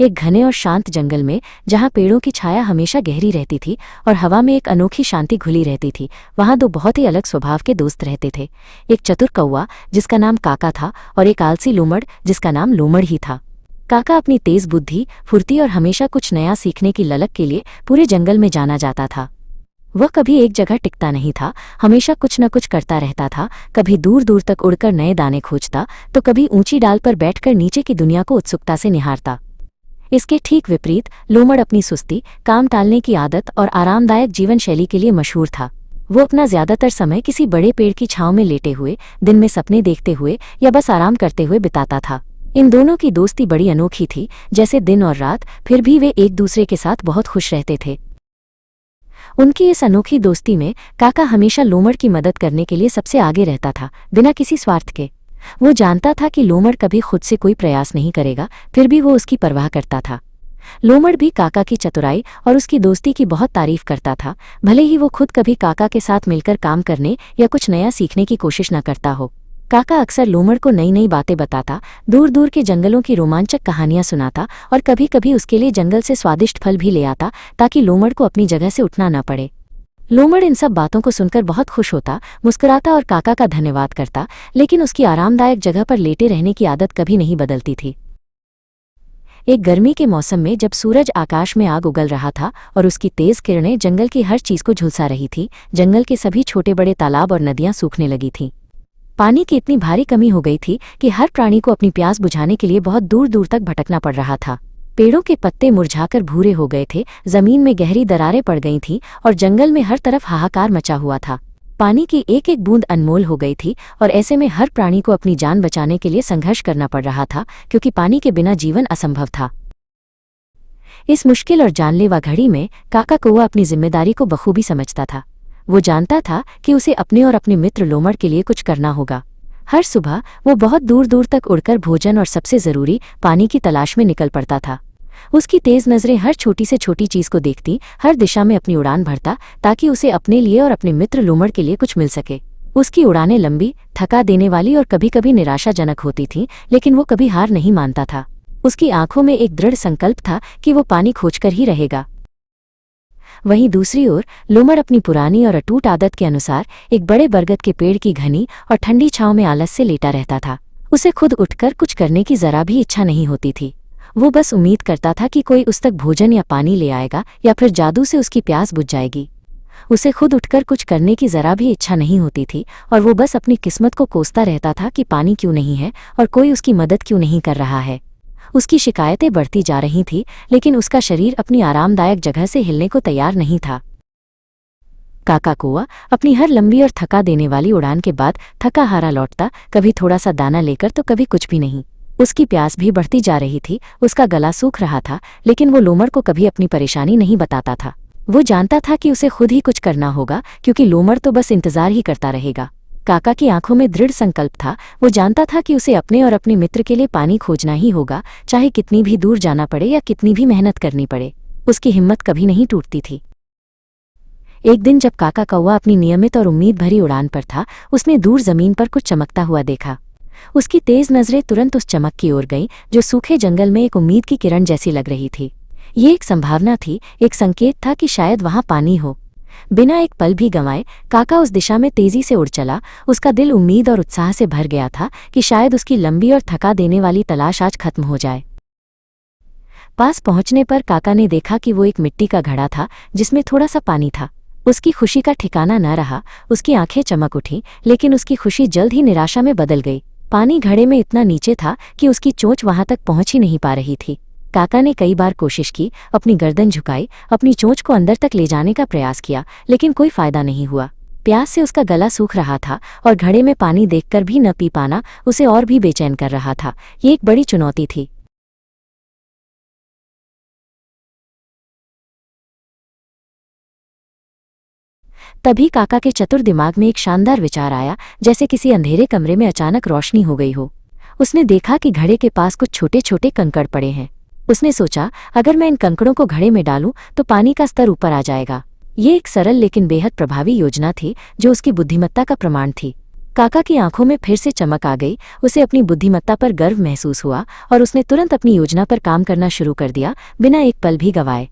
एक घने और शांत जंगल में, जहाँ पेड़ों की छाया हमेशा गहरी रहती थी और हवा में एक अनोखी शांति घुली रहती थी, वहाँ दो बहुत ही अलग स्वभाव के दोस्त रहते थे। एक चतुर कौवा जिसका नाम काका था और एक आलसी लोमड़ जिसका नाम लोमड़ ही था। काका अपनी तेज बुद्धि, फुर्ती और हमेशा कुछ नया सीखने की ललक के लिए पूरे जंगल में जाना जाता था। वह कभी एक जगह टिकता नहीं था, हमेशा कुछ न कुछ करता रहता था। कभी दूर दूर तक उड़कर नए दाने खोजता, तो कभी ऊंची डाल पर बैठकर नीचे की दुनिया को उत्सुकता से निहारता। इसके ठीक विपरीत लोमड़ अपनी सुस्ती, काम टालने की आदत और आरामदायक जीवन शैली के लिए मशहूर था। वो अपना ज्यादातर समय किसी बड़े पेड़ की छांव में लेटे हुए, दिन में सपने देखते हुए या बस आराम करते हुए बिताता था। इन दोनों की दोस्ती बड़ी अनोखी थी, जैसे दिन और रात, फिर भी वे एक दूसरे के साथ बहुत खुश रहते थे। उनकी इस अनोखी दोस्ती में काका हमेशा लोमड़ की मदद करने के लिए सबसे आगे रहता था, बिना किसी स्वार्थ के। वो जानता था कि लोमड़ कभी खुद से कोई प्रयास नहीं करेगा, फिर भी वो उसकी परवाह करता था। लोमड़ भी काका की चतुराई और उसकी दोस्ती की बहुत तारीफ करता था, भले ही वो खुद कभी काका के साथ मिलकर काम करने या कुछ नया सीखने की कोशिश न करता हो। काका अक्सर लोमड़ को नई नई बातें बताता, दूर दूर के जंगलों की रोमांचक कहानियां सुनाता और कभी कभी उसके लिए जंगल से स्वादिष्ट फल भी ले आता, ताकि लोमड़ को अपनी जगह से उठना न पड़े। लोमड़ इन सब बातों को सुनकर बहुत खुश होता, मुस्कुराता और काका का धन्यवाद करता, लेकिन उसकी आरामदायक जगह पर लेटे रहने की आदत कभी नहीं बदलती थी। एक गर्मी के मौसम में जब सूरज आकाश में आग उगल रहा था और उसकी तेज किरणें जंगल की हर चीज को झुलसा रही थी, जंगल के सभी छोटे बड़े तालाब और नदियां सूखने लगी थीं। पानी की इतनी भारी कमी हो गई थी कि हर प्राणी को अपनी प्यास बुझाने के लिए बहुत दूर दूर तक भटकना पड़ रहा था। पेड़ों के पत्ते मुरझाकर भूरे हो गए थे, जमीन में गहरी दरारें पड़ गई थीं और जंगल में हर तरफ हाहाकार मचा हुआ था। पानी की एक एक बूंद अनमोल हो गई थी और ऐसे में हर प्राणी को अपनी जान बचाने के लिए संघर्ष करना पड़ रहा था, क्योंकि पानी के बिना जीवन असंभव था। इस मुश्किल और जानलेवा घड़ी में काका कौवा अपनी जिम्मेदारी को बखूबी समझता था। वो जानता था कि उसे अपने और अपने मित्र लोमड़ के लिए कुछ करना होगा। हर सुबह वो बहुत दूर दूर तक उड़कर भोजन और सबसे जरूरी पानी की तलाश में निकल पड़ता था। उसकी तेज नजरें हर छोटी से छोटी चीज को देखती, हर दिशा में अपनी उड़ान भरता, ताकि उसे अपने लिए और अपने मित्र लोमड़ के लिए कुछ मिल सके। उसकी उड़ानें लंबी, थका देने वाली और कभी कभी निराशाजनक होती थीं, लेकिन वो कभी हार नहीं मानता था। उसकी आंखों में एक दृढ़ संकल्प था कि वो पानी खोजकर ही रहेगा। वहीं दूसरी ओर लोमड़ अपनी पुरानी और अटूट आदत के अनुसार एक बड़े बरगद के पेड़ की घनी और ठंडी छांव में आलस से लेटा रहता था। उसे खुद उठकर कुछ करने की जरा भी इच्छा नहीं होती थी। वो बस उम्मीद करता था कि कोई उस तक भोजन या पानी ले आएगा, या फिर जादू से उसकी प्यास बुझ जाएगी। उसे खुद उठकर कुछ करने की जरा भी इच्छा नहीं होती थी और वो बस अपनी किस्मत को कोसता रहता था कि पानी क्यों नहीं है और कोई उसकी मदद क्यों नहीं कर रहा है। उसकी शिकायतें बढ़ती जा रही थीं, लेकिन उसका शरीर अपनी आरामदायक जगह से हिलने को तैयार नहीं था। काका कौवा अपनी हर लंबी और थका देने वाली उड़ान के बाद थका हारा लौटता, कभी थोड़ा सा दाना लेकर तो कभी कुछ भी नहीं। उसकी प्यास भी बढ़ती जा रही थी, उसका गला सूख रहा था, लेकिन वो लोमड़ को कभी अपनी परेशानी नहीं बताता था। वो जानता था कि उसे खुद ही कुछ करना होगा, क्योंकि लोमड़ तो बस इंतजार ही करता रहेगा। काका की आंखों में दृढ़ संकल्प था। वो जानता था कि उसे अपने और अपने मित्र के लिए पानी खोजना ही होगा, चाहे कितनी भी दूर जाना पड़े या कितनी भी मेहनत करनी पड़े। उसकी हिम्मत कभी नहीं टूटती थी। एक दिन जब काका कौवा अपनी नियमित और उम्मीद भरी उड़ान पर था, उसने दूर जमीन पर कुछ चमकता हुआ देखा। उसकी तेज नजरें तुरंत उस चमक की ओर गईं, जो सूखे जंगल में एक उम्मीद की किरण जैसी लग रही थी। ये एक संभावना थी, एक संकेत था कि शायद वहां पानी हो। बिना एक पल भी गंवाए काका उस दिशा में तेजी से उड़ चला। उसका दिल उम्मीद और उत्साह से भर गया था कि शायद उसकी लंबी और थका देने वाली तलाश आज खत्म हो जाए। पास पहुंचने पर काका ने देखा कि वो एक मिट्टी का घड़ा था जिसमें थोड़ा सा पानी था। उसकी खुशी का ठिकाना न रहा, उसकी आंखें चमक उठीं, लेकिन उसकी खुशी जल्द ही निराशा में बदल गई। पानी घड़े में इतना नीचे था कि उसकी चोंच वहां तक पहुंच ही नहीं पा रही थी। काका ने कई बार कोशिश की, अपनी गर्दन झुकाई, अपनी चोंच को अंदर तक ले जाने का प्रयास किया, लेकिन कोई फायदा नहीं हुआ। प्यास से उसका गला सूख रहा था और घड़े में पानी देखकर भी न पी पाना उसे और भी बेचैन कर रहा था। ये एक बड़ी चुनौती थी। तभी काका के चतुर दिमाग में एक शानदार विचार आया, जैसे किसी अंधेरे कमरे में अचानक रोशनी हो गई हो। उसने देखा कि घड़े के पास कुछ छोटे छोटे कंकड़ पड़े हैं। उसने सोचा, अगर मैं इन कंकड़ों को घड़े में डालूं तो पानी का स्तर ऊपर आ जाएगा। ये एक सरल लेकिन बेहद प्रभावी योजना थी, जो उसकी बुद्धिमत्ता का प्रमाण थी। काका की आंखों में फिर से चमक आ गई। उसे अपनी बुद्धिमत्ता पर गर्व महसूस हुआ और उसने तुरंत अपनी योजना पर काम करना शुरू कर दिया, बिना एक पल भी गवाए।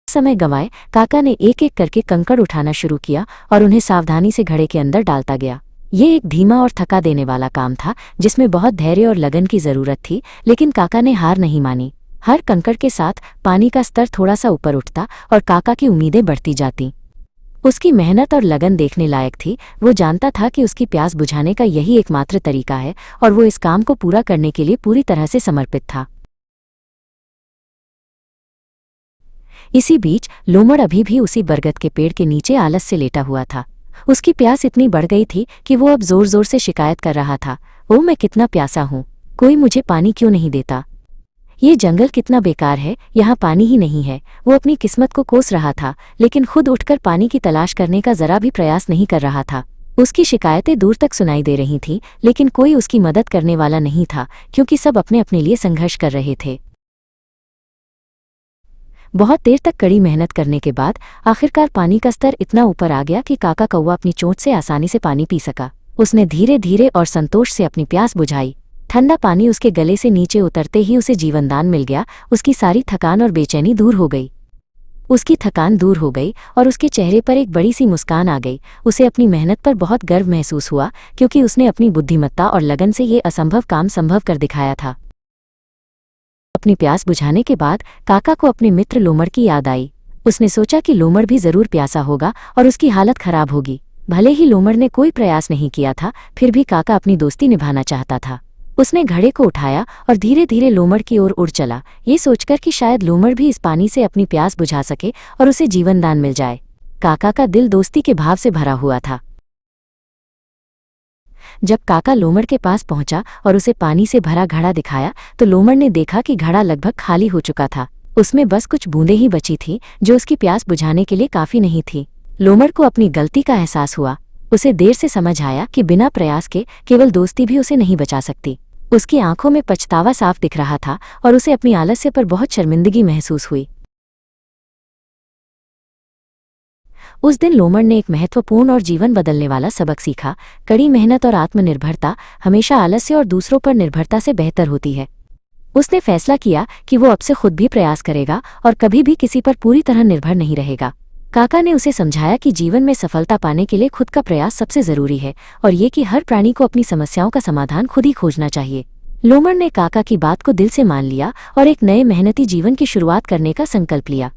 समय गंवाए काका ने एक एक करके कंकड़ उठाना शुरू किया और उन्हें सावधानी से घड़े के अंदर डालता गया। ये एक धीमा और थका देने वाला काम था, जिसमें बहुत धैर्य और लगन की जरूरत थी, लेकिन काका ने हार नहीं मानी। हर कंकड़ के साथ पानी का स्तर थोड़ा सा ऊपर उठता और काका की उम्मीदें बढ़ती जाती। उसकी मेहनत और लगन देखने लायक थी। वो जानता था कि उसकी प्यास बुझाने का यही एकमात्र तरीका है और वो इस काम को पूरा करने के लिए पूरी तरह से समर्पित था। इसी बीच लोमड़ अभी भी उसी बरगद के पेड़ के नीचे आलस से लेटा हुआ था। उसकी प्यास इतनी बढ़ गई थी कि वो अब जोर जोर से शिकायत कर रहा था, ओ मैं कितना प्यासा हूँ, कोई मुझे पानी क्यों नहीं देता। ये जंगल कितना बेकार है, यहाँ पानी ही नहीं है। वो अपनी किस्मत को कोस रहा था, लेकिन खुद उठकर पानी की तलाश करने का जरा भी प्रयास नहीं कर रहा था। उसकी शिकायतें दूर तक सुनाई दे रही थीं, लेकिन कोई उसकी मदद करने वाला नहीं था, क्योंकि सब अपने अपने लिए संघर्ष कर रहे थे। बहुत देर तक कड़ी मेहनत करने के बाद आखिरकार पानी का स्तर इतना ऊपर आ गया कि काका कौवा अपनी चोंच से आसानी से पानी पी सका। उसने धीरे धीरे और संतोष से अपनी प्यास बुझाई। ठंडा पानी उसके गले से नीचे उतरते ही उसे जीवनदान मिल गया। उसकी सारी थकान और बेचैनी दूर हो गई। और उसके चेहरे पर एक बड़ी सी मुस्कान आ गई। उसे अपनी मेहनत पर बहुत गर्व महसूस हुआ, क्योंकि उसने अपनी बुद्धिमत्ता और लगन से ये असंभव काम संभव कर दिखाया था। अपनी प्यास बुझाने के बाद काका को अपने मित्र लोमड़ की याद आई। उसने सोचा कि लोमड़ भी जरूर प्यासा होगा और उसकी हालत खराब होगी। भले ही लोमड़ ने कोई प्रयास नहीं किया था, फिर भी काका अपनी दोस्ती निभाना चाहता था। उसने घड़े को उठाया और धीरे धीरे लोमड़ की ओर उड़ चला, ये सोचकर कि शायद लोमड़ भी इस पानी से अपनी प्यास बुझा सके और उसे जीवनदान मिल जाए। काका का दिल दोस्ती के भाव से भरा हुआ था। जब काका लोमड़ के पास पहुंचा और उसे पानी से भरा घड़ा दिखाया, तो लोमड़ ने देखा कि घड़ा लगभग खाली हो चुका था। उसमें बस कुछ बूंदें ही बची थीं, जो उसकी प्यास बुझाने के लिए काफी नहीं थी। लोमड़ को अपनी गलती का एहसास हुआ। उसे देर से समझ आया कि बिना प्रयास के केवल दोस्ती भी उसे नहीं बचा सकती। उसकी आंखों में पछतावा साफ दिख रहा था और उसे अपनी आलस्य पर बहुत शर्मिंदगी महसूस हुई। उस दिन लोमड़ ने एक महत्वपूर्ण और जीवन बदलने वाला सबक सीखा। कड़ी मेहनत और आत्मनिर्भरता हमेशा आलस्य और दूसरों पर निर्भरता से बेहतर होती है। उसने फैसला किया कि वो अब से खुद भी प्रयास करेगा और कभी भी किसी पर पूरी तरह निर्भर नहीं रहेगा। काका ने उसे समझाया कि जीवन में सफलता पाने के लिए खुद का प्रयास सबसे जरूरी है और ये कि हर प्राणी को अपनी समस्याओं का समाधान खुद ही खोजना चाहिए। लोमड़ ने काका की बात को दिल से मान लिया और एक नए मेहनती जीवन की शुरुआत करने का संकल्प लिया।